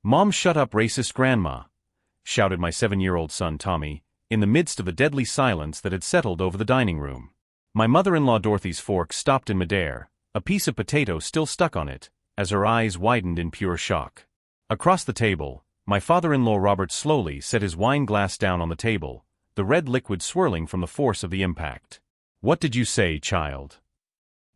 "Mom, shut up, racist grandma!" shouted my 7-year-old son Tommy, in the midst of the deadly silence that had settled over the dining room. My mother-in-law Dorothy's fork stopped in midair, a piece of potato still stuck on it, as her eyes widened in pure shock. Across the table, my father-in-law Robert slowly set his wine glass down on the table, the red liquid swirling from the force of the impact. "What did you say, child?"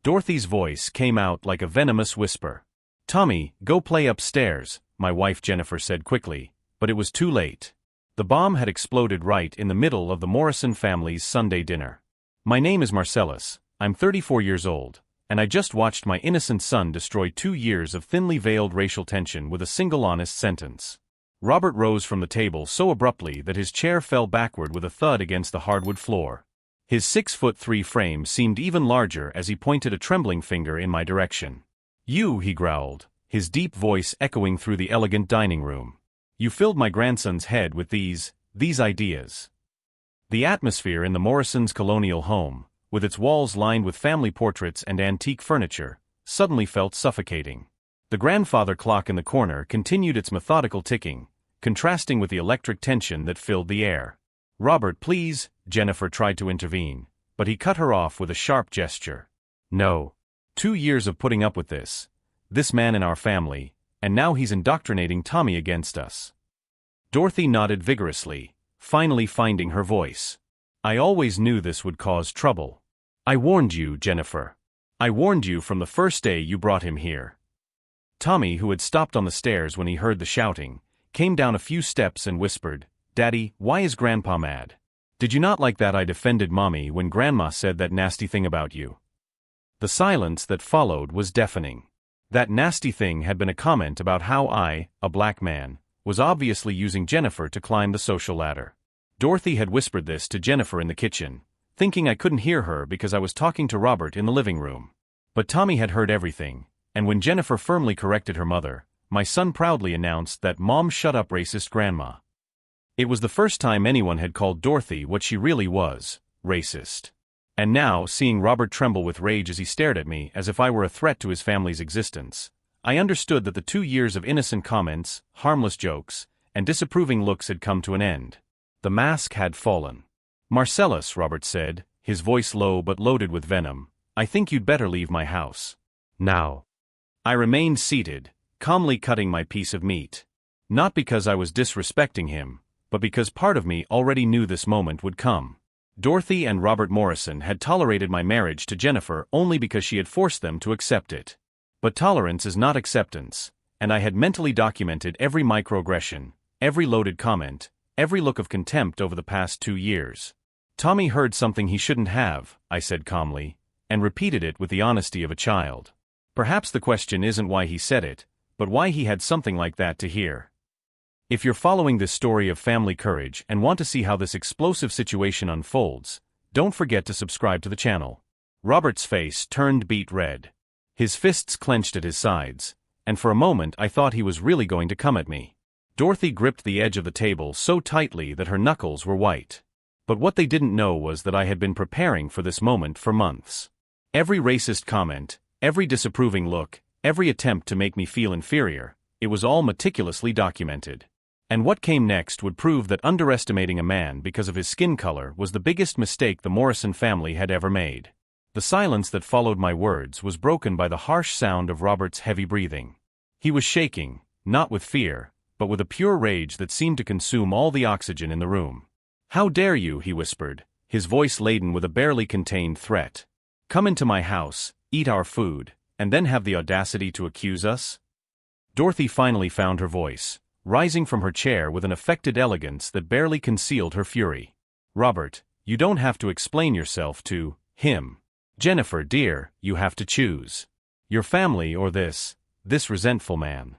Dorothy's voice came out like a venomous whisper. "Tommy, go play upstairs," my wife Jennifer said quickly, but it was too late. The bomb had exploded right in the middle of the Morrison family's Sunday dinner. "My name is Marcellus, I'm 34 years old, and I just watched my innocent son destroy 2 years of thinly veiled racial tension with a single honest sentence." Robert rose from the table so abruptly that his chair fell backward with a thud against the hardwood floor. His 6'3" frame seemed even larger as he pointed a trembling finger in my direction. "You," he growled, his deep voice echoing through the elegant dining room. "You filled my grandson's head with these ideas." The atmosphere in the Morrisons' colonial home, with its walls lined with family portraits and antique furniture, suddenly felt suffocating. The grandfather clock in the corner continued its methodical ticking, contrasting with the electric tension that filled the air. "Robert, please," Jennifer tried to intervene, but he cut her off with a sharp gesture. "No. 2 years of putting up with this man in our family, and now he's indoctrinating Tommy against us." Dorothy nodded vigorously, finally finding her voice. "I always knew this would cause trouble. I warned you, Jennifer. I warned you from the first day you brought him here." Tommy, who had stopped on the stairs when he heard the shouting, came down a few steps and whispered, "Daddy, why is Grandpa mad? Did you not like that I defended Mommy when Grandma said that nasty thing about you?" The silence that followed was deafening. That nasty thing had been a comment about how I, a black man, was obviously using Jennifer to climb the social ladder. Dorothy had whispered this to Jennifer in the kitchen, thinking I couldn't hear her because I was talking to Robert in the living room. But Tommy had heard everything, and when Jennifer firmly corrected her mother, my son proudly announced that "Mom, shut up, racist grandma." It was the first time anyone had called Dorothy what she really was, racist. And now, seeing Robert tremble with rage as he stared at me as if I were a threat to his family's existence, I understood that the 2 years of innocent comments, harmless jokes, and disapproving looks had come to an end. The mask had fallen. "Marcellus," Robert said, his voice low but loaded with venom, "I think you'd better leave my house. Now." I remained seated, calmly cutting my piece of meat. Not because I was disrespecting him, but because part of me already knew this moment would come. Dorothy and Robert Morrison had tolerated my marriage to Jennifer only because she had forced them to accept it. But tolerance is not acceptance, and I had mentally documented every microaggression, every loaded comment, every look of contempt over the past 2 years. "Tommy heard something he shouldn't have," I said calmly, and repeated it with the honesty of a child. Perhaps the question isn't why he said it, but why he had something like that to hear. If you're following this story of family courage and want to see how this explosive situation unfolds, don't forget to subscribe to the channel. Robert's face turned beet red. His fists clenched at his sides, and for a moment I thought he was really going to come at me. Dorothy gripped the edge of the table so tightly that her knuckles were white. But what they didn't know was that I had been preparing for this moment for months. Every racist comment, every disapproving look, every attempt to make me feel inferior, it was all meticulously documented. And what came next would prove that underestimating a man because of his skin color was the biggest mistake the Morrison family had ever made. The silence that followed my words was broken by the harsh sound of Robert's heavy breathing. He was shaking, not with fear, but with a pure rage that seemed to consume all the oxygen in the room. "How dare you," he whispered, his voice laden with a barely contained threat. "Come into my house, eat our food, and then have the audacity to accuse us?" Dorothy finally found her voice, rising from her chair with an affected elegance that barely concealed her fury. "Robert, you don't have to explain yourself to him. Jennifer, dear, you have to choose. Your family or this resentful man."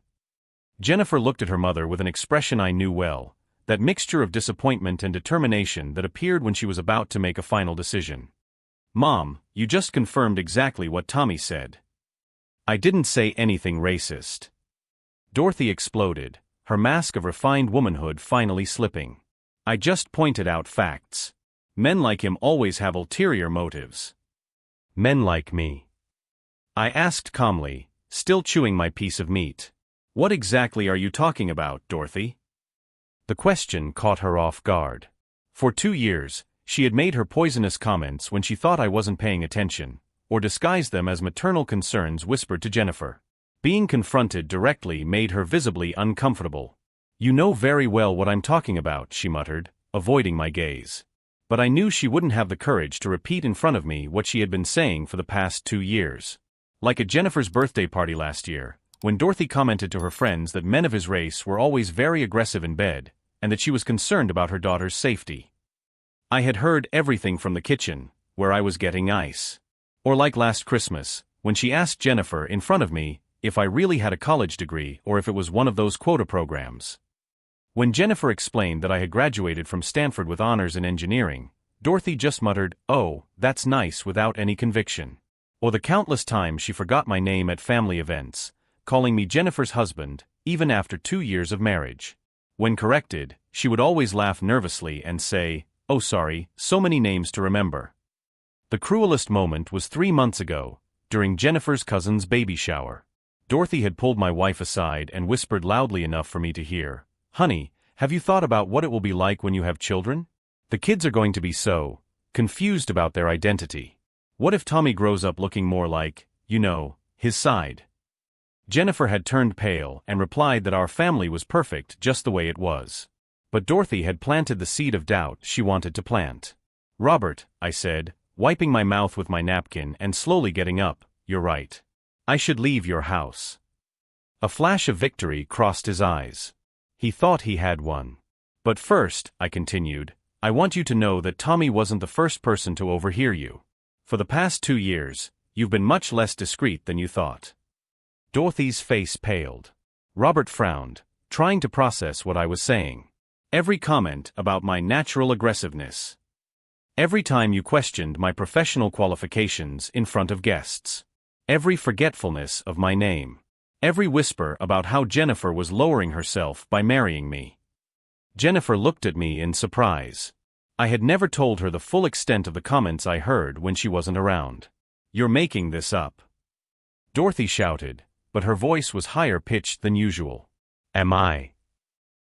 Jennifer looked at her mother with an expression I knew well, that mixture of disappointment and determination that appeared when she was about to make a final decision. "Mom, you just confirmed exactly what Tommy said. I didn't say anything racist." Dorothy exploded, her mask of refined womanhood finally slipping. "I just pointed out facts. Men like him always have ulterior motives." "Men like me?" I asked calmly, still chewing my piece of meat. What exactly are you talking about, Dorothy? The question caught her off guard. For 2 years, she had made her poisonous comments when she thought I wasn't paying attention, or disguised them as maternal concerns whispered to Jennifer. Being confronted directly made her visibly uncomfortable. You know very well what I'm talking about, she muttered, avoiding my gaze. But I knew she wouldn't have the courage to repeat in front of me what she had been saying for the past 2 years. Like at Jennifer's birthday party last year, when Dorothy commented to her friends that men of his race were always very aggressive in bed, and that she was concerned about her daughter's safety. I had heard everything from the kitchen, where I was getting ice. Or like last Christmas, when she asked Jennifer in front of me if I really had a college degree or if it was one of those quota programs. When Jennifer explained that I had graduated from Stanford with honors in engineering, Dorothy just muttered, "Oh, that's nice," without any conviction. Or the countless times she forgot my name at family events, calling me Jennifer's husband, even after 2 years of marriage. When corrected, she would always laugh nervously and say, "Oh sorry, so many names to remember." The cruelest moment was 3 months ago, during Jennifer's cousin's baby shower. Dorothy had pulled my wife aside and whispered loudly enough for me to hear, "Honey, have you thought about what it will be like when you have children? The kids are going to be so confused about their identity. What if Tommy grows up looking more like, his side?" Jennifer had turned pale and replied that our family was perfect just the way it was. But Dorothy had planted the seed of doubt she wanted to plant. "Robert," I said, wiping my mouth with my napkin and slowly getting up, "you're right. I should leave your house." A flash of victory crossed his eyes. He thought he had won. "But first," I continued, "I want you to know that Tommy wasn't the first person to overhear you. For the past 2 years, you've been much less discreet than you thought." Dorothy's face paled. Robert frowned, trying to process what I was saying. "Every comment about my natural aggressiveness. Every time you questioned my professional qualifications in front of guests. Every forgetfulness of my name. Every whisper about how Jennifer was lowering herself by marrying me." Jennifer looked at me in surprise. I had never told her the full extent of the comments I heard when she wasn't around. "You're making this up," Dorothy shouted, but her voice was higher pitched than usual. "Am I?"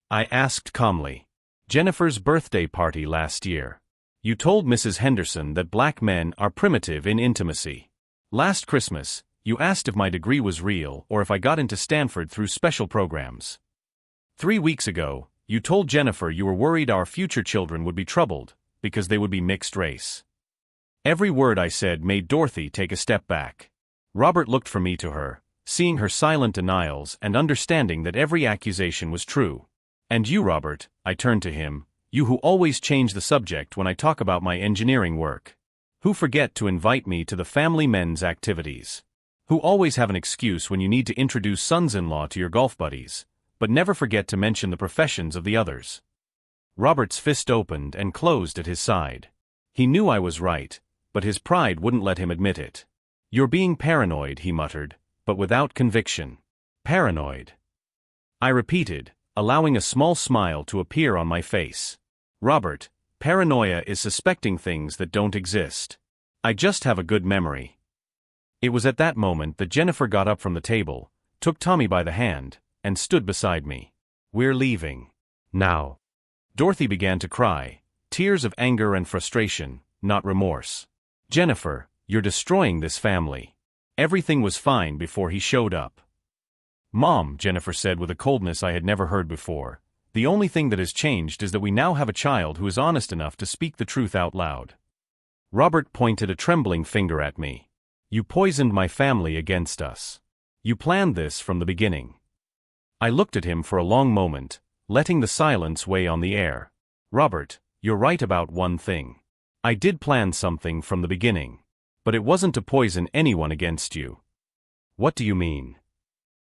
I asked calmly. "Jennifer's birthday party last year. You told Mrs. Henderson that black men are primitive in intimacy. Last Christmas, you asked if my degree was real or if I got into Stanford through special programs. 3 weeks ago, you told Jennifer you were worried our future children would be troubled because they would be mixed race." Every word I said made Dorothy take a step back. Robert looked from me to her, seeing her silent denials and understanding that every accusation was true. "And you, Robert," I turned to him, "you who always change the subject when I talk about my engineering work. Who forget to invite me to the family men's activities. Who always have an excuse when you need to introduce sons-in-law to your golf buddies, but never forget to mention the professions of the others." Robert's fist opened and closed at his side. He knew I was right, but his pride wouldn't let him admit it. "You're being paranoid," he muttered, but without conviction. "Paranoid?" I repeated, allowing a small smile to appear on my face. "Robert, paranoia is suspecting things that don't exist. I just have a good memory." It was at that moment that Jennifer got up from the table, took Tommy by the hand, and stood beside me. "We're leaving. Now." Dorothy began to cry, tears of anger and frustration, not remorse. "Jennifer, you're destroying this family. Everything was fine before he showed up." "Mom," Jennifer said with a coldness I had never heard before, "the only thing that has changed is that we now have a child who is honest enough to speak the truth out loud." Robert pointed a trembling finger at me. "You poisoned my family against us. You planned this from the beginning." I looked at him for a long moment, letting the silence weigh on the air. "Robert, you're right about one thing. I did plan something from the beginning. But it wasn't to poison anyone against you." "What do you mean?"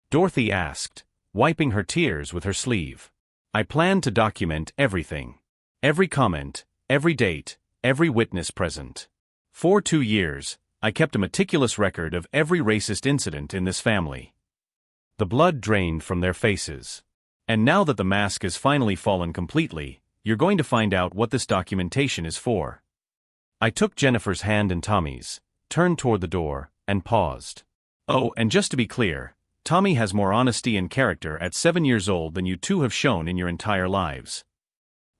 Dorothy asked, wiping her tears with her sleeve. "I planned to document everything. Every comment, every date, every witness present. For 2 years, I kept a meticulous record of every racist incident in this family." The blood drained from their faces. "And now that the mask has finally fallen completely, you're going to find out what this documentation is for." I took Jennifer's hand in Tommy's, turned toward the door, and paused. "Oh, and just to be clear, Tommy has more honesty and character at 7 years old than you two have shown in your entire lives.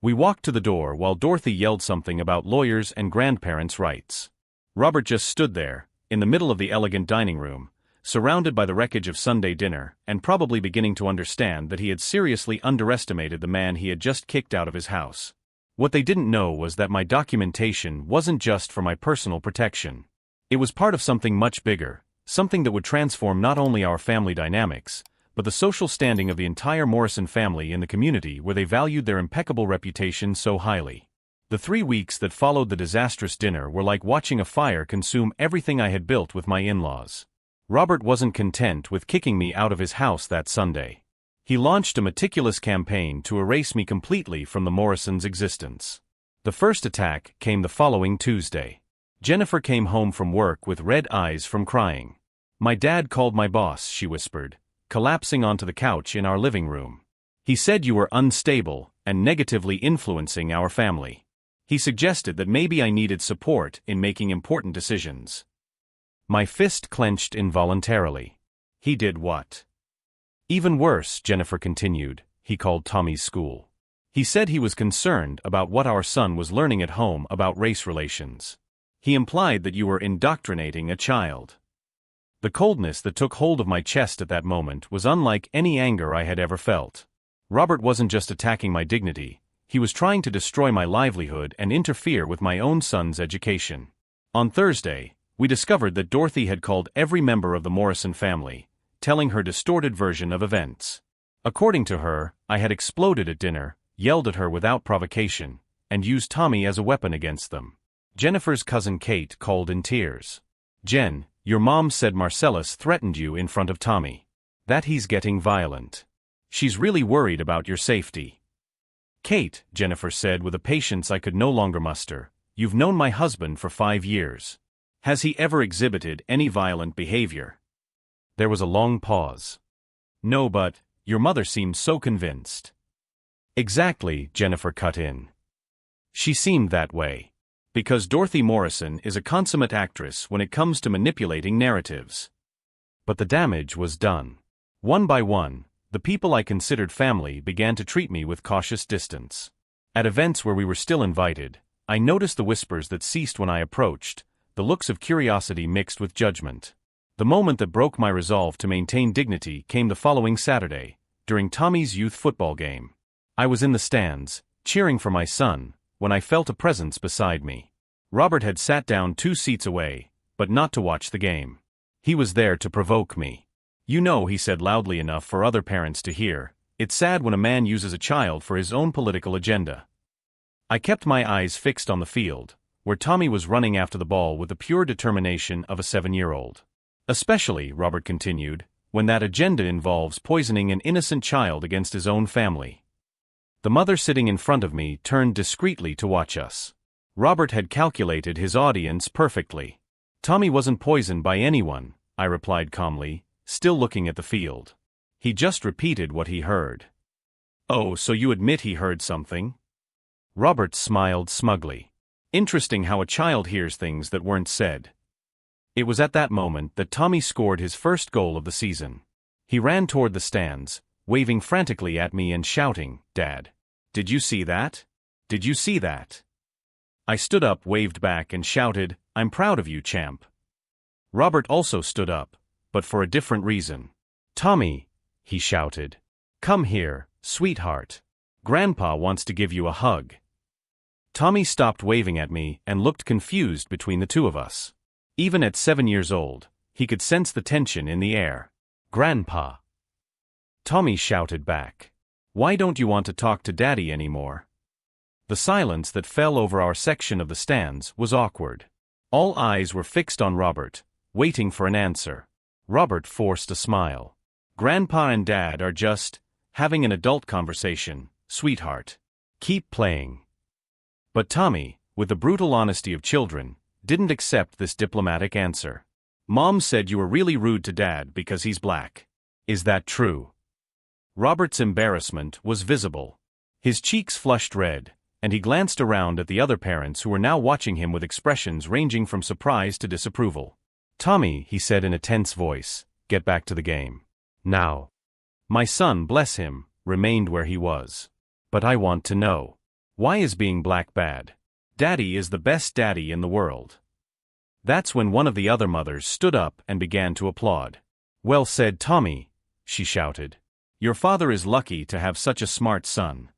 We walked to the door while Dorothy yelled something about lawyers and grandparents' rights. Robert just stood there, in the middle of the elegant dining room, surrounded by the wreckage of Sunday dinner, and probably beginning to understand that he had seriously underestimated the man he had just kicked out of his house. What they didn't know was that my documentation wasn't just for my personal protection. It was part of something much bigger, something that would transform not only our family dynamics, but the social standing of the entire Morrison family in the community where they valued their impeccable reputation so highly. The 3 weeks that followed the disastrous dinner were like watching a fire consume everything I had built with my in-laws. Robert wasn't content with kicking me out of his house that Sunday. He launched a meticulous campaign to erase me completely from the Morrisons' existence. The first attack came the following Tuesday. Jennifer came home from work with red eyes from crying. "My dad called my boss," she whispered, collapsing onto the couch in our living room. "He said you were unstable and negatively influencing our family. He suggested that maybe I needed support in making important decisions." My fist clenched involuntarily. "He did what?" "Even worse," Jennifer continued, "he called Tommy's school. He said he was concerned about what our son was learning at home about race relations. He implied that you were indoctrinating a child." The coldness that took hold of my chest at that moment was unlike any anger I had ever felt. Robert wasn't just attacking my dignity, he was trying to destroy my livelihood and interfere with my own son's education. On Thursday, we discovered that Dorothy had called every member of the Morrison family, telling her distorted version of events. According to her, I had exploded at dinner, yelled at her without provocation, and used Tommy as a weapon against them. Jennifer's cousin Kate called in tears. "Jen, your mom said Marcellus threatened you in front of Tommy. That he's getting violent. She's really worried about your safety." "Kate," Jennifer said with a patience I could no longer muster, "you've known my husband for 5 years. Has he ever exhibited any violent behavior?" There was a long pause. "No, but your mother seemed so convinced." "Exactly," Jennifer cut in. "She seemed that way. Because Dorothy Morrison is a consummate actress when it comes to manipulating narratives." But the damage was done. One by one, the people I considered family began to treat me with cautious distance. At events where we were still invited, I noticed the whispers that ceased when I approached, the looks of curiosity mixed with judgment. The moment that broke my resolve to maintain dignity came the following Saturday, during Tommy's youth football game. I was in the stands, cheering for my son, when I felt a presence beside me. Robert had sat down 2 seats away, but not to watch the game. He was there to provoke me. "You know," he said loudly enough for other parents to hear, "it's sad when a man uses a child for his own political agenda." I kept my eyes fixed on the field, where Tommy was running after the ball with the pure determination of a 7-year-old. "Especially," Robert continued, "when that agenda involves poisoning an innocent child against his own family." The mother sitting in front of me turned discreetly to watch us. Robert had calculated his audience perfectly. "Tommy wasn't poisoned by anyone," I replied calmly, still looking at the field. "He just repeated what he heard." "Oh, so you admit he heard something?" Robert smiled smugly. "Interesting how a child hears things that weren't said." It was at that moment that Tommy scored his first goal of the season. He ran toward the stands, waving frantically at me and shouting, "Dad! Did you see that? Did you see that?" I stood up, waved back, and shouted, "I'm proud of you, champ." Robert also stood up, but for a different reason. "Tommy," he shouted. "Come here, sweetheart. Grandpa wants to give you a hug." Tommy stopped waving at me and looked confused between the two of us. Even at 7 years old, he could sense the tension in the air. "Grandpa!" Tommy shouted back. "Why don't you want to talk to Daddy anymore?" The silence that fell over our section of the stands was awkward. All eyes were fixed on Robert, waiting for an answer. Robert forced a smile. "Grandpa and Dad are just having an adult conversation, sweetheart. Keep playing." But Tommy, with the brutal honesty of children, didn't accept this diplomatic answer. "Mom said you were really rude to Dad because he's black. Is that true?" Robert's embarrassment was visible. His cheeks flushed red, and he glanced around at the other parents who were now watching him with expressions ranging from surprise to disapproval. "Tommy," he said in a tense voice, "get back to the game." Now, my son, bless him, remained where he was. But I want to know. Why is being black bad? Daddy is the best daddy in the world. That's when one of the other mothers stood up and began to applaud. Well said, Tommy, she shouted. Your father is lucky to have such a smart son.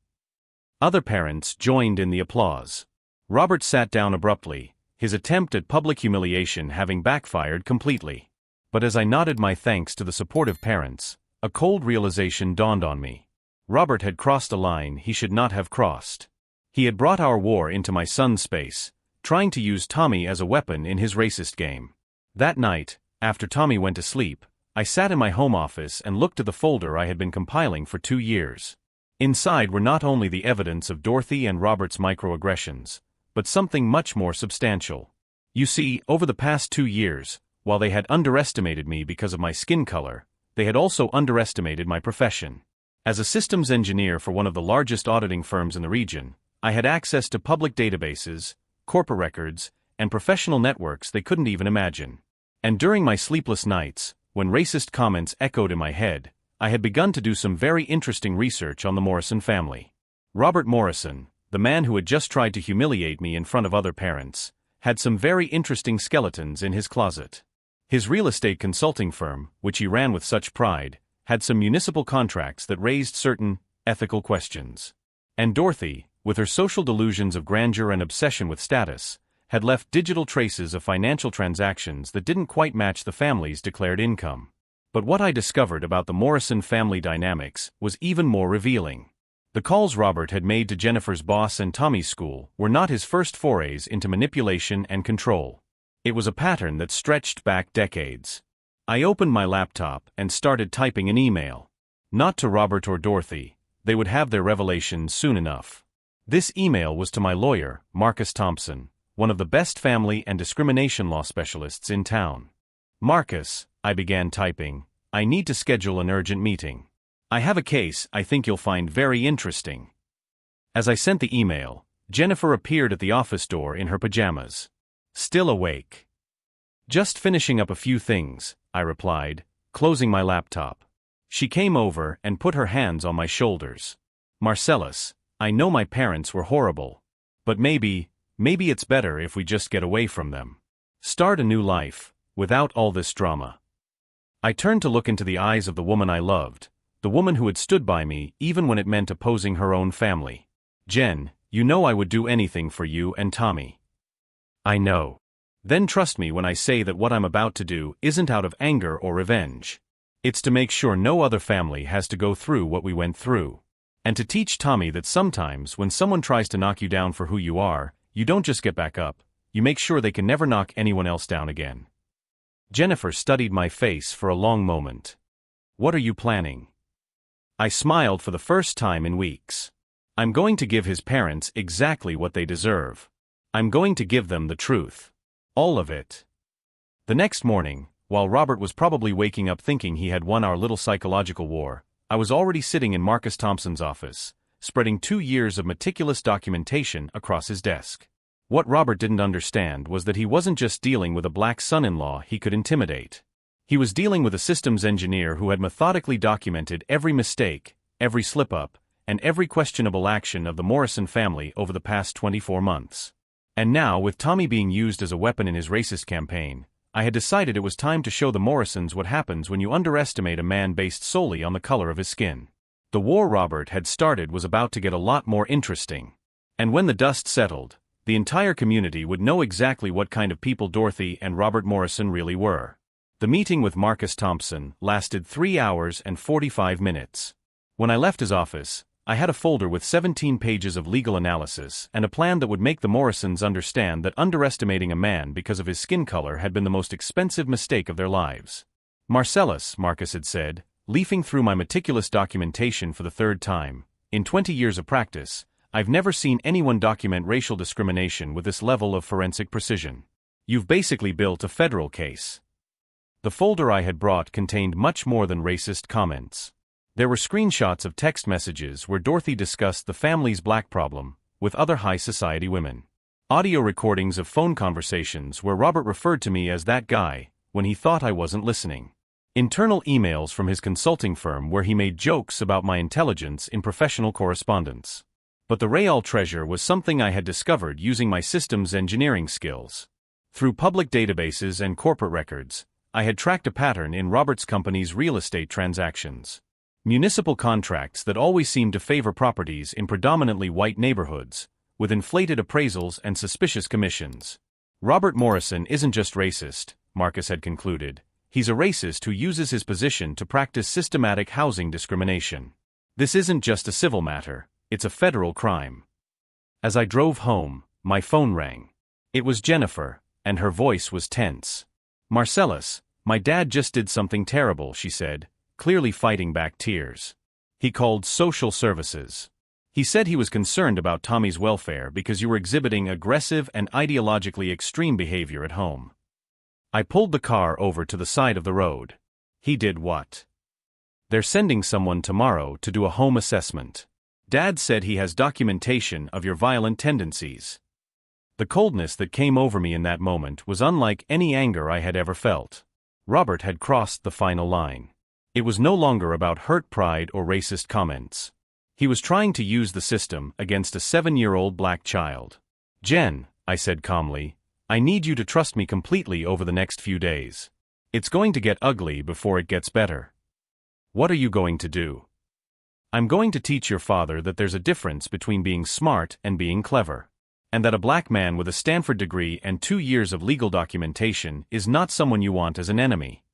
Other parents joined in the applause. Robert sat down abruptly, his attempt at public humiliation having backfired completely. But as I nodded my thanks to the supportive parents, a cold realization dawned on me. Robert had crossed a line he should not have crossed. He had brought our war into my son's space, trying to use Tommy as a weapon in his racist game. That night, after Tommy went to sleep, I sat in my home office and looked at the folder I had been compiling for 2 years. Inside were not only the evidence of Dorothy and Robert's microaggressions, but something much more substantial. You see, over the past 2 years, while they had underestimated me because of my skin color, they had also underestimated my profession. As a systems engineer for one of the largest auditing firms in the region, I had access to public databases, corporate records, and professional networks they couldn't even imagine. And during my sleepless nights, when racist comments echoed in my head, I had begun to do some very interesting research on the Morrison family. Robert Morrison, the man who had just tried to humiliate me in front of other parents, had some very interesting skeletons in his closet. His real estate consulting firm, which he ran with such pride, had some municipal contracts that raised certain ethical questions. And Dorothy, with her social delusions of grandeur and obsession with status, had left digital traces of financial transactions that didn't quite match the family's declared income. But what I discovered about the Morrison family dynamics was even more revealing. The calls Robert had made to Jennifer's boss and Tommy's school were not his first forays into manipulation and control. It was a pattern that stretched back decades. I opened my laptop and started typing an email. Not to Robert or Dorothy, they would have their revelations soon enough. This email was to my lawyer, Marcus Thompson, one of the best family and discrimination law specialists in town. Marcus, I began typing, I need to schedule an urgent meeting. I have a case I think you'll find very interesting. As I sent the email, Jennifer appeared at the office door in her pajamas. Still awake. Just finishing up a few things, I replied, closing my laptop. She came over and put her hands on my shoulders. Marcellus, I know my parents were horrible. But maybe it's better if we just get away from them. Start a new life, without all this drama. I turned to look into the eyes of the woman I loved, the woman who had stood by me even when it meant opposing her own family. Jen, you know I would do anything for you and Tommy. I know. Then trust me when I say that what I'm about to do isn't out of anger or revenge. It's to make sure no other family has to go through what we went through. And to teach Tommy that sometimes when someone tries to knock you down for who you are, you don't just get back up, you make sure they can never knock anyone else down again. Jennifer studied my face for a long moment. What are you planning? I smiled for the first time in weeks. I'm going to give his parents exactly what they deserve. I'm going to give them the truth. All of it. The next morning, while Robert was probably waking up thinking he had won our little psychological war, I was already sitting in Marcus Thompson's office, spreading 2 years of meticulous documentation across his desk. What Robert didn't understand was that he wasn't just dealing with a black son-in-law he could intimidate. He was dealing with a systems engineer who had methodically documented every mistake, every slip-up, and every questionable action of the Morrison family over the past 24 months. And now, with Tommy being used as a weapon in his racist campaign, I had decided it was time to show the Morrisons what happens when you underestimate a man based solely on the color of his skin. The war Robert had started was about to get a lot more interesting. And when the dust settled, the entire community would know exactly what kind of people Dorothy and Robert Morrison really were. The meeting with Marcus Thompson lasted 3 hours and 45 minutes. When I left his office, I had a folder with 17 pages of legal analysis and a plan that would make the Morrisons understand that underestimating a man because of his skin color had been the most expensive mistake of their lives. Marcellus, Marcus had said, leafing through my meticulous documentation for the 3rd time, in 20 years of practice, I've never seen anyone document racial discrimination with this level of forensic precision. You've basically built a federal case. The folder I had brought contained much more than racist comments. There were screenshots of text messages where Dorothy discussed the family's black problem with other high society women. Audio recordings of phone conversations where Robert referred to me as that guy when he thought I wasn't listening. Internal emails from his consulting firm where he made jokes about my intelligence in professional correspondence. But the real treasure was something I had discovered using my systems engineering skills. Through public databases and corporate records, I had tracked a pattern in Robert's company's real estate transactions. Municipal contracts that always seemed to favor properties in predominantly white neighborhoods, with inflated appraisals and suspicious commissions. Robert Morrison isn't just racist, Marcus had concluded. He's a racist who uses his position to practice systematic housing discrimination. This isn't just a civil matter, it's a federal crime. As I drove home, my phone rang. It was Jennifer, and her voice was tense. "Marcellus, my dad just did something terrible," she said, clearly fighting back tears. "He called social services. He said he was concerned about Tommy's welfare because you were exhibiting aggressive and ideologically extreme behavior at home." I pulled the car over to the side of the road. "He did what?" "They're sending someone tomorrow to do a home assessment. Dad said he has documentation of your violent tendencies." The coldness that came over me in that moment was unlike any anger I had ever felt. Robert had crossed the final line. It was no longer about hurt pride or racist comments. He was trying to use the system against a 7-year-old black child. "Jen," I said calmly, "I need you to trust me completely over the next few days. It's going to get ugly before it gets better." "What are you going to do?" "I'm going to teach your father that there's a difference between being smart and being clever. And that a black man with a Stanford degree and 2 years of legal documentation is not someone you want as an enemy."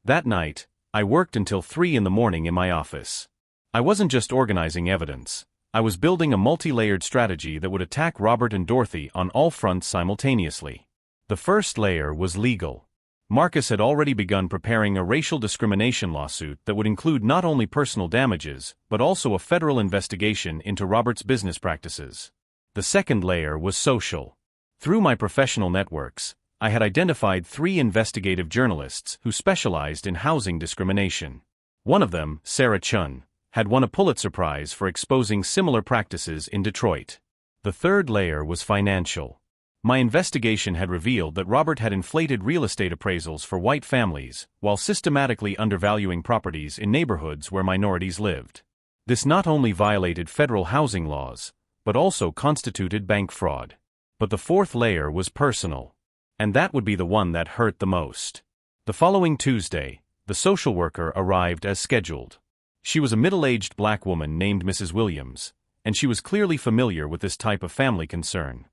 That night, I worked until 3 in the morning in my office. I wasn't just organizing evidence. I was building a multi-layered strategy that would attack Robert and Dorothy on all fronts simultaneously. The first layer was legal. Marcus had already begun preparing a racial discrimination lawsuit that would include not only personal damages, but also a federal investigation into Robert's business practices. The second layer was social. Through my professional networks, I had identified 3 investigative journalists who specialized in housing discrimination. One of them, Sarah Chun, had won a Pulitzer Prize for exposing similar practices in Detroit. The third layer was financial. My investigation had revealed that Robert had inflated real estate appraisals for white families, while systematically undervaluing properties in neighborhoods where minorities lived. This not only violated federal housing laws, but also constituted bank fraud. But the fourth layer was personal. And that would be the one that hurt the most. The following Tuesday, the social worker arrived as scheduled. She was a middle-aged black woman named Mrs. Williams, and she was clearly familiar with this type of family concern.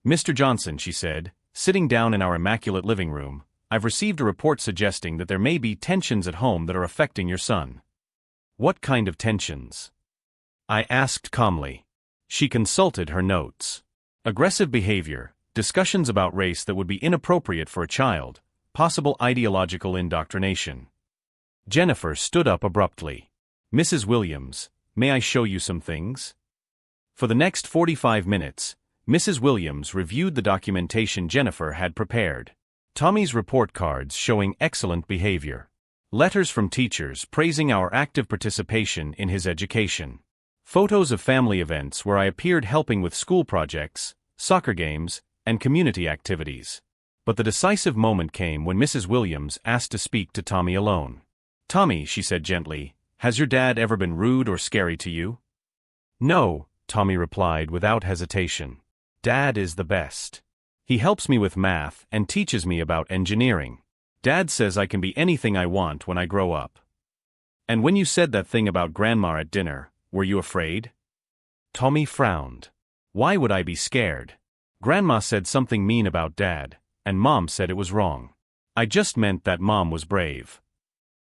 "Mr. Johnson," she said, sitting down in our immaculate living room, "I've received a report suggesting that there may be tensions at home that are affecting your son." "What kind of tensions?" I asked calmly. She consulted her notes. "Aggressive behavior, discussions about race that would be inappropriate for a child, possible ideological indoctrination." Jennifer stood up abruptly. "Mrs. Williams, may I show you some things?" For the next 45 minutes, Mrs. Williams reviewed the documentation Jennifer had prepared. Tommy's report cards showing excellent behavior. Letters from teachers praising our active participation in his education. Photos of family events where I appeared helping with school projects, soccer games, and community activities. But the decisive moment came when Mrs. Williams asked to speak to Tommy alone. "Tommy," she said gently, "has your dad ever been rude or scary to you?" "No," Tommy replied without hesitation. "Dad is the best. He helps me with math and teaches me about engineering. Dad says I can be anything I want when I grow up." "And when you said that thing about Grandma at dinner, were you afraid?" Tommy frowned. "Why would I be scared? Grandma said something mean about Dad, and Mom said it was wrong. I just meant that Mom was brave."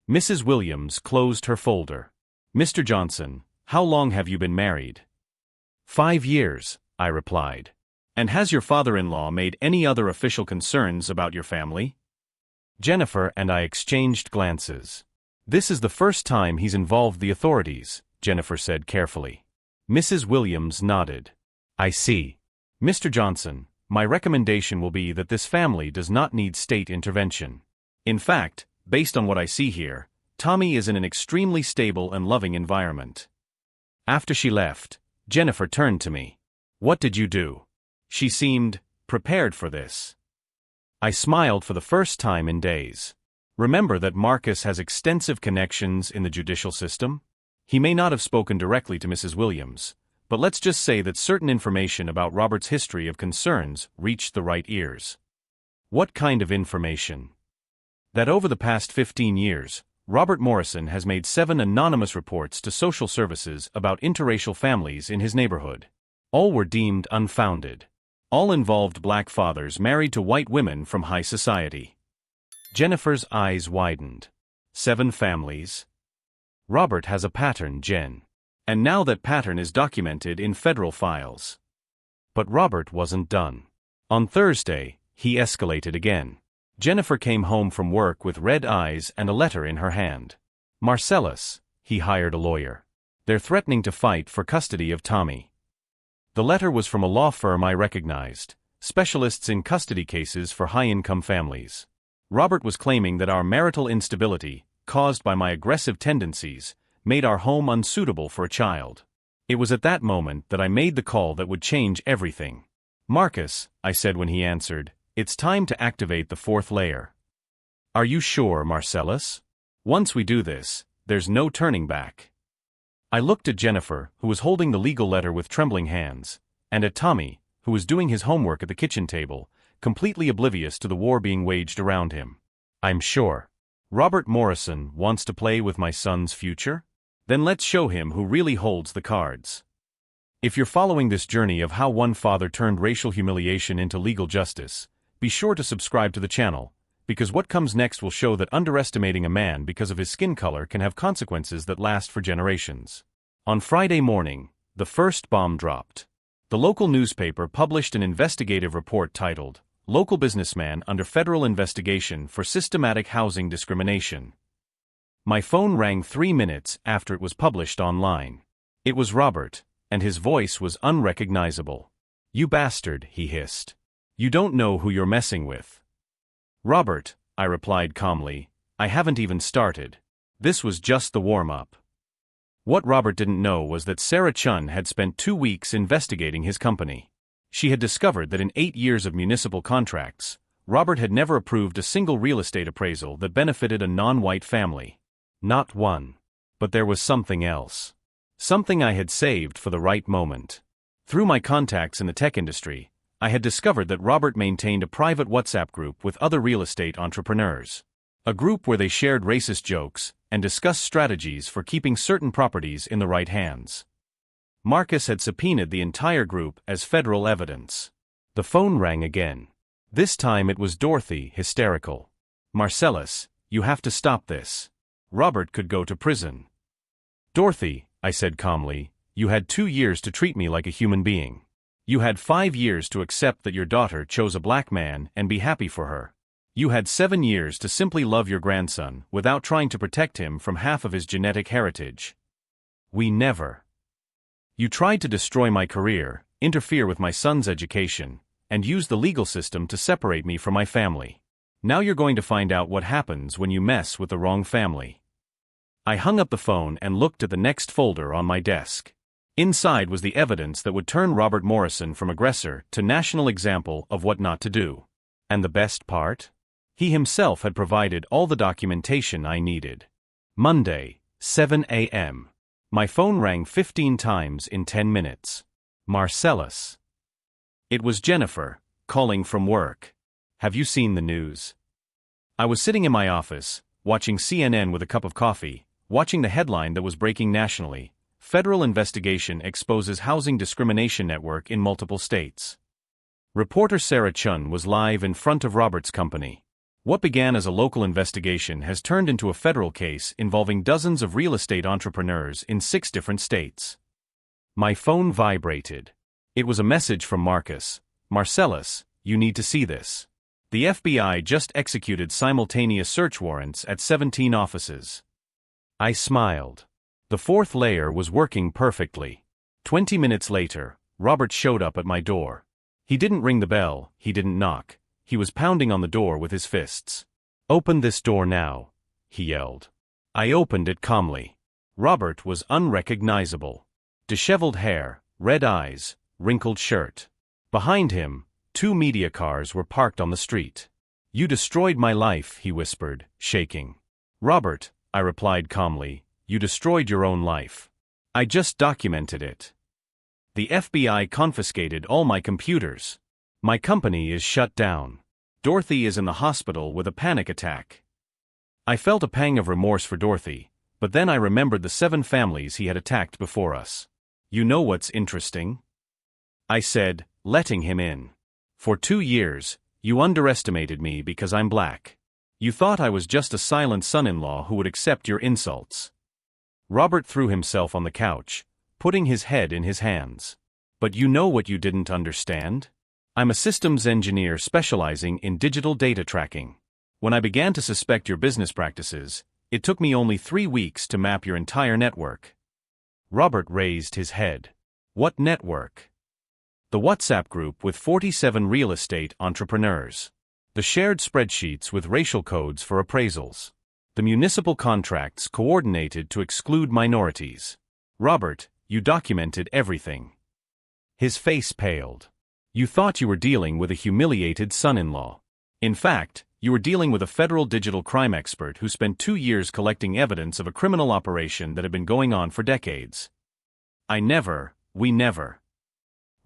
Mrs. Williams closed her folder. "Mr. Johnson, how long have you been married?" 5 years, I replied. "And has your father-in-law made any other official concerns about your family?" Jennifer and I exchanged glances. "This is the first time he's involved the authorities," Jennifer said carefully. Mrs. Williams nodded. "I see. Mr. Johnson, my recommendation will be that this family does not need state intervention. In fact, based on what I see here, Tommy is in an extremely stable and loving environment." After she left, Jennifer turned to me. "What did you do?" She seemed prepared for this. I smiled for the first time in days. Remember that Marcus has extensive connections in the judicial system? He may not have spoken directly to Mrs. Williams, but let's just say that certain information about Robert's history of concerns reached the right ears. What kind of information? That over the past 15 years, Robert Morrison has made 7 anonymous reports to social services about interracial families in his neighborhood. All were deemed unfounded. All involved black fathers married to white women from high society. Jennifer's eyes widened. 7 families? Robert has a pattern, Jen. And now that pattern is documented in federal files. But Robert wasn't done. On Thursday, he escalated again. Jennifer came home from work with red eyes and a letter in her hand. Marcellus, he hired a lawyer. They're threatening to fight for custody of Tommy. The letter was from a law firm I recognized, specialists in custody cases for high-income families. Robert was claiming that our marital instability, caused by my aggressive tendencies, made our home unsuitable for a child. It was at that moment that I made the call that would change everything. Marcus, I said when he answered, it's time to activate the 4th layer. Are you sure, Marcellus? Once we do this, there's no turning back. I looked at Jennifer, who was holding the legal letter with trembling hands, and at Tommy, who was doing his homework at the kitchen table, completely oblivious to the war being waged around him. I'm sure. Robert Morrison wants to play with my son's future? Then let's show him who really holds the cards. If you're following this journey of how one father turned racial humiliation into legal justice, be sure to subscribe to the channel, because what comes next will show that underestimating a man because of his skin color can have consequences that last for generations. On Friday morning, the first bomb dropped. The local newspaper published an investigative report titled, "Local Businessman Under Federal Investigation for Systematic Housing Discrimination." My phone rang 3 minutes after it was published online. It was Robert, and his voice was unrecognizable. "You bastard," he hissed. "You don't know who you're messing with." "Robert," I replied calmly, "I haven't even started. This was just the warm-up." What Robert didn't know was that Sarah Chun had spent 2 weeks investigating his company. She had discovered that in 8 years of municipal contracts, Robert had never approved a single real estate appraisal that benefited a non-white family. Not one. But there was something else. Something I had saved for the right moment. Through my contacts in the tech industry, I had discovered that Robert maintained a private WhatsApp group with other real estate entrepreneurs. A group where they shared racist jokes and discussed strategies for keeping certain properties in the right hands. Marcus had subpoenaed the entire group as federal evidence. The phone rang again. This time it was Dorothy, hysterical. "Marcellus, you have to stop this. Robert could go to prison." "Dorothy," I said calmly, "you had 2 years to treat me like a human being. You had 5 years to accept that your daughter chose a black man and be happy for her. You had 7 years to simply love your grandson without trying to protect him from half of his genetic heritage. We never. You tried to destroy my career, interfere with my son's education, and use the legal system to separate me from my family. Now you're going to find out what happens when you mess with the wrong family." I hung up the phone and looked at the next folder on my desk. Inside was the evidence that would turn Robert Morrison from aggressor to national example of what not to do. And the best part? He himself had provided all the documentation I needed. Monday, 7 a.m. My phone rang 15 times in 10 minutes. Marcellus. It was Jennifer, calling from work. "Have you seen the news?" I was sitting in my office, watching CNN with a cup of coffee, watching the headline that was breaking nationally: "Federal investigation exposes housing discrimination network in multiple states." Reporter Sarah Chun was live in front of Robert's company. What began as a local investigation has turned into a federal case involving dozens of real estate entrepreneurs in 6 different states. My phone vibrated. It was a message from Marcus. "Marcellus, you need to see this. The FBI just executed simultaneous search warrants at 17 offices." I smiled. The 4th layer was working perfectly. 20 minutes later, Robert showed up at my door. He didn't ring the bell, he didn't knock. He was pounding on the door with his fists. "Open this door now," he yelled. I opened it calmly. Robert was unrecognizable. Disheveled hair, red eyes, wrinkled shirt. Behind him, 2 media cars were parked on the street. You destroyed my life, he whispered, shaking. Robert, I replied calmly, you destroyed your own life. I just documented it. The FBI confiscated all my computers. My company is shut down. Dorothy is in the hospital with a panic attack. I felt a pang of remorse for Dorothy, but then I remembered the 7 families he had attacked before us. You know what's interesting? I said, letting him in. For 2 years, you underestimated me because I'm black. You thought I was just a silent son-in-law who would accept your insults. Robert threw himself on the couch, putting his head in his hands. But you know what you didn't understand? I'm a systems engineer specializing in digital data tracking. When I began to suspect your business practices, it took me only 3 weeks to map your entire network. Robert raised his head. What network? The WhatsApp group with 47 real estate entrepreneurs. The shared spreadsheets with racial codes for appraisals. The municipal contracts coordinated to exclude minorities. Robert, you documented everything. His face paled. You thought you were dealing with a humiliated son-in-law. In fact, you were dealing with a federal digital crime expert who spent 2 years collecting evidence of a criminal operation that had been going on for decades. We never.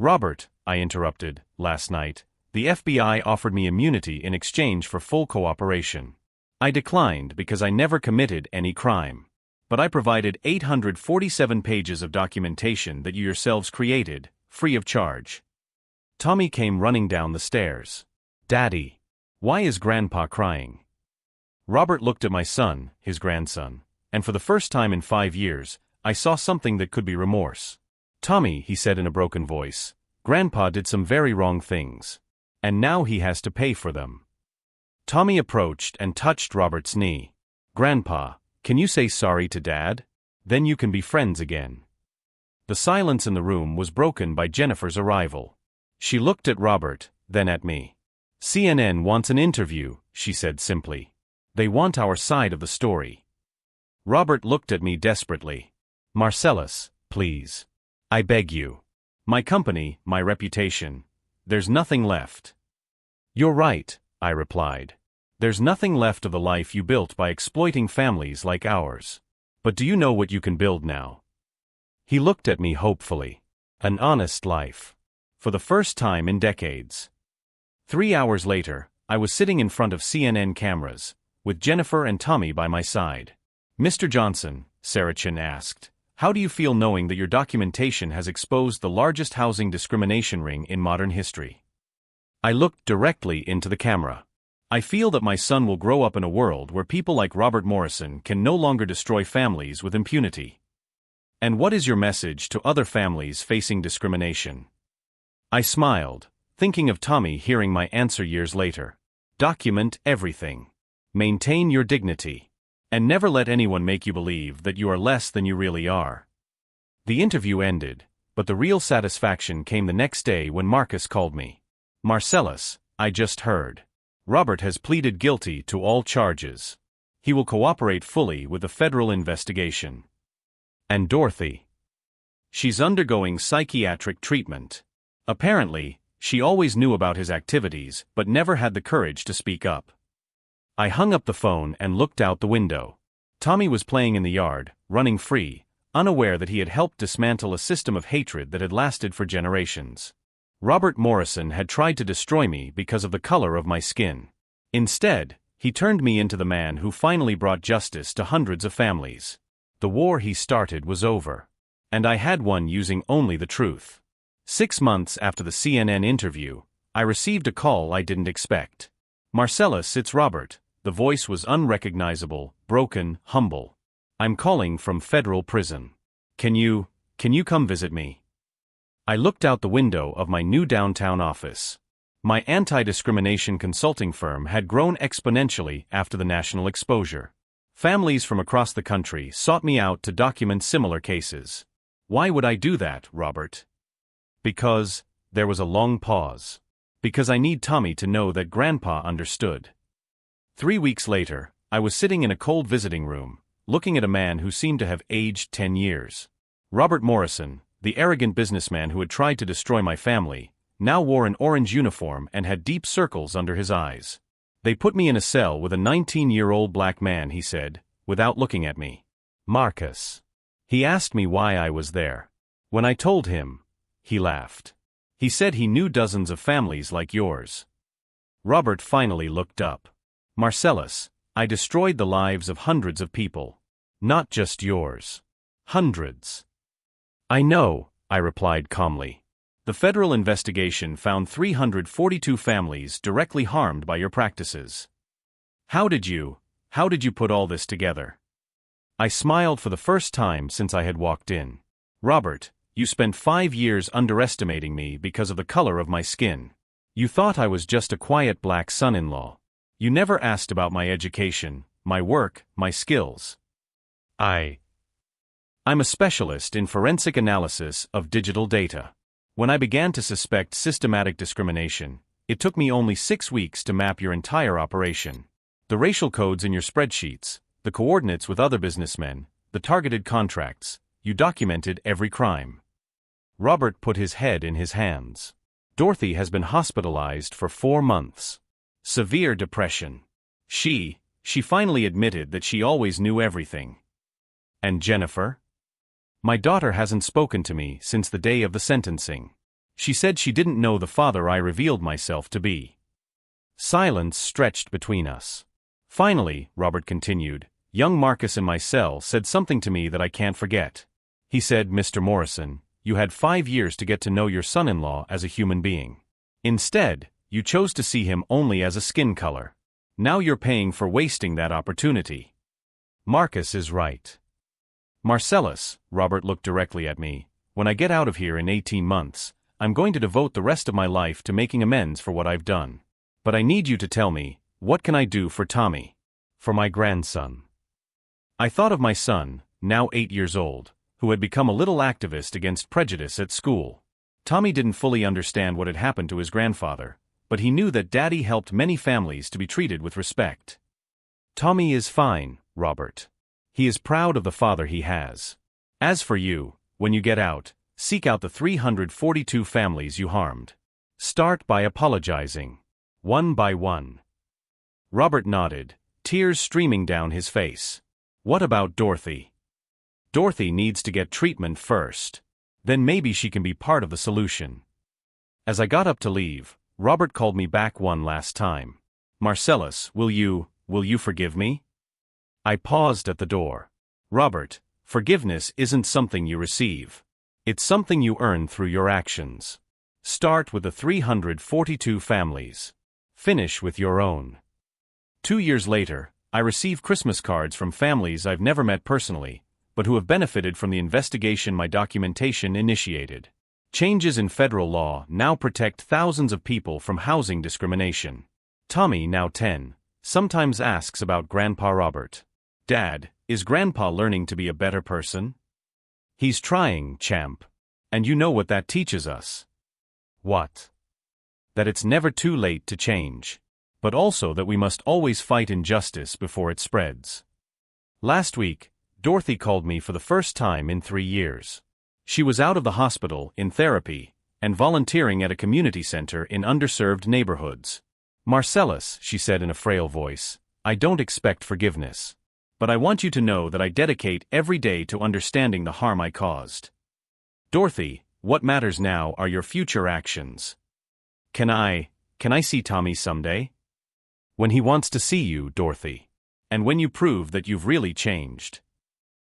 Robert, I interrupted, last night, the FBI offered me immunity in exchange for full cooperation. I declined because I never committed any crime. But I provided 847 pages of documentation that you yourselves created, free of charge. Tommy came running down the stairs. Daddy, why is Grandpa crying? Robert looked at my son, his grandson, and for the first time in 5 years, I saw something that could be remorse. Tommy, he said in a broken voice, Grandpa did some very wrong things. And now he has to pay for them. Tommy approached and touched Robert's knee. Grandpa, can you say sorry to Dad? Then you can be friends again. The silence in the room was broken by Jennifer's arrival. She looked at Robert, then at me. CNN wants an interview, she said simply. They want our side of the story. Robert looked at me desperately. Marcellus, please. I beg you. My company, my reputation. There's nothing left. You're right, I replied. There's nothing left of the life you built by exploiting families like ours. But do you know what you can build now? He looked at me hopefully. An honest life. For the first time in decades. 3 hours later, I was sitting in front of CNN cameras, with Jennifer and Tommy by my side. Mr. Johnson, Sarachin asked, how do you feel knowing that your documentation has exposed the largest housing discrimination ring in modern history? I looked directly into the camera. I feel that my son will grow up in a world where people like Robert Morrison can no longer destroy families with impunity. And what is your message to other families facing discrimination? I smiled, thinking of Tommy hearing my answer years later. Document everything. Maintain your dignity. And never let anyone make you believe that you are less than you really are. The interview ended, but the real satisfaction came the next day when Marcus called me. Marcellus, I just heard. Robert has pleaded guilty to all charges. He will cooperate fully with the federal investigation. And Dorothy? She's undergoing psychiatric treatment. Apparently, she always knew about his activities but never had the courage to speak up. I hung up the phone and looked out the window. Tommy was playing in the yard, running free, unaware that he had helped dismantle a system of hatred that had lasted for generations. Robert Morrison had tried to destroy me because of the color of my skin. Instead, he turned me into the man who finally brought justice to hundreds of families. The war he started was over. And I had won using only the truth. 6 months after the CNN interview, I received a call I didn't expect. Marcellus, it's Robert. The voice was unrecognizable, broken, humble. I'm calling from federal prison. Can you come visit me? I looked out the window of my new downtown office. My anti-discrimination consulting firm had grown exponentially after the national exposure. Families from across the country sought me out to document similar cases. Why would I do that, Robert? Because, there was a long pause. Because I need Tommy to know that Grandpa understood. 3 weeks later, I was sitting in a cold visiting room, looking at a man who seemed to have aged 10 years. Robert Morrison, the arrogant businessman who had tried to destroy my family, now wore an orange uniform and had deep circles under his eyes. They put me in a cell with a 19-year-old black man, he said, without looking at me. Marcus. He asked me why I was there. When I told him, he laughed. He said he knew dozens of families like yours. Robert finally looked up. Marcellus, I destroyed the lives of hundreds of people. Not just yours. Hundreds. I know, I replied calmly. The federal investigation found 342 families directly harmed by your practices. How did you put all this together? I smiled for the first time since I had walked in. Robert, you spent 5 years underestimating me because of the color of my skin. You thought I was just a quiet black son-in-law. You never asked about my education, my work, my skills. I'm a specialist in forensic analysis of digital data. When I began to suspect systematic discrimination, it took me only 6 weeks to map your entire operation. The racial codes in your spreadsheets, the coordinates with other businessmen, the targeted contracts, you documented every crime. Robert put his head in his hands. Dorothy has been hospitalized for 4 months. Severe depression. She finally admitted that she always knew everything. And Jennifer? My daughter hasn't spoken to me since the day of the sentencing. She said she didn't know the father I revealed myself to be. Silence stretched between us. Finally, Robert continued, young Marcus in my cell said something to me that I can't forget. He said, Mr. Morrison, you had 5 years to get to know your son-in-law as a human being. Instead, you chose to see him only as a skin color. Now you're paying for wasting that opportunity. Marcus is right. Marcellus, Robert looked directly at me, when I get out of here in 18 months, I'm going to devote the rest of my life to making amends for what I've done. But I need you to tell me, what can I do for Tommy? For my grandson. I thought of my son, now 8 years old, who had become a little activist against prejudice at school. Tommy didn't fully understand what had happened to his grandfather, but he knew that Daddy helped many families to be treated with respect. Tommy is fine, Robert. He is proud of the father he has. As for you, when you get out, seek out the 342 families you harmed. Start by apologizing. One by one. Robert nodded, tears streaming down his face. What about Dorothy? Dorothy needs to get treatment first. Then maybe she can be part of the solution. As I got up to leave, Robert called me back one last time. Marcellus, will you forgive me? I paused at the door. Robert, forgiveness isn't something you receive. It's something you earn through your actions. Start with the 342 families. Finish with your own. 2 years later, I receive Christmas cards from families I've never met personally, but who have benefited from the investigation my documentation initiated. Changes in federal law now protect thousands of people from housing discrimination. Tommy, now 10, sometimes asks about Grandpa Robert. Dad, is Grandpa learning to be a better person? He's trying, champ. And you know what that teaches us. What? That it's never too late to change. But also that we must always fight injustice before it spreads. Last week, Dorothy called me for the first time in 3 years. She was out of the hospital, in therapy, and volunteering at a community center in underserved neighborhoods. Marcellus, she said in a frail voice, I don't expect forgiveness. But I want you to know that I dedicate every day to understanding the harm I caused. Dorothy, what matters now are your future actions. Can I see Tommy someday? When he wants to see you, Dorothy. And when you prove that you've really changed.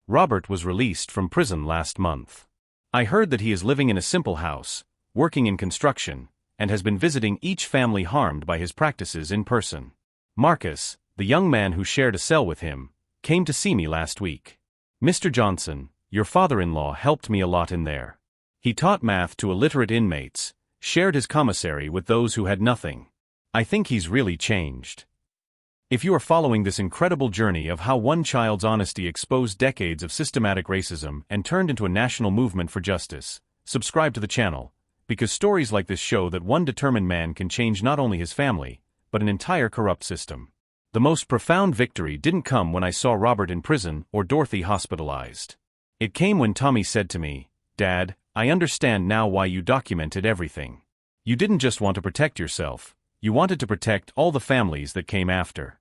Robert was released from prison last month. I heard that he is living in a simple house, working in construction, and has been visiting each family harmed by his practices in person. Marcus, the young man who shared a cell with him, came to see me last week. Mr. Johnson, your father-in-law helped me a lot in there. He taught math to illiterate inmates, shared his commissary with those who had nothing. I think he's really changed. If you are following this incredible journey of how one child's honesty exposed decades of systematic racism and turned into a national movement for justice, subscribe to the channel, because stories like this show that one determined man can change not only his family, but an entire corrupt system. The most profound victory didn't come when I saw Robert in prison or Dorothy hospitalized. It came when Tommy said to me, Dad, I understand now why you documented everything. You didn't just want to protect yourself, you wanted to protect all the families that came after.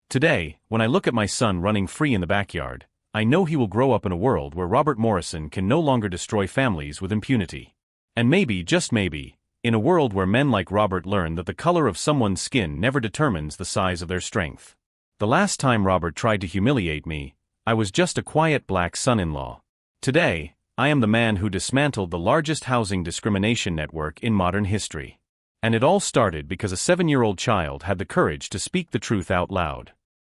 Today, when I look at my son running free in the backyard, I know he will grow up in a world where Robert Morrison can no longer destroy families with impunity. And maybe, just maybe, in a world where men like Robert learn that the color of someone's skin never determines the size of their strength. The last time Robert tried to humiliate me, I was just a quiet black son-in-law. Today, I am the man who dismantled the largest housing discrimination network in modern history. And it all started because a 7-year-old child had the courage to speak the truth out loud.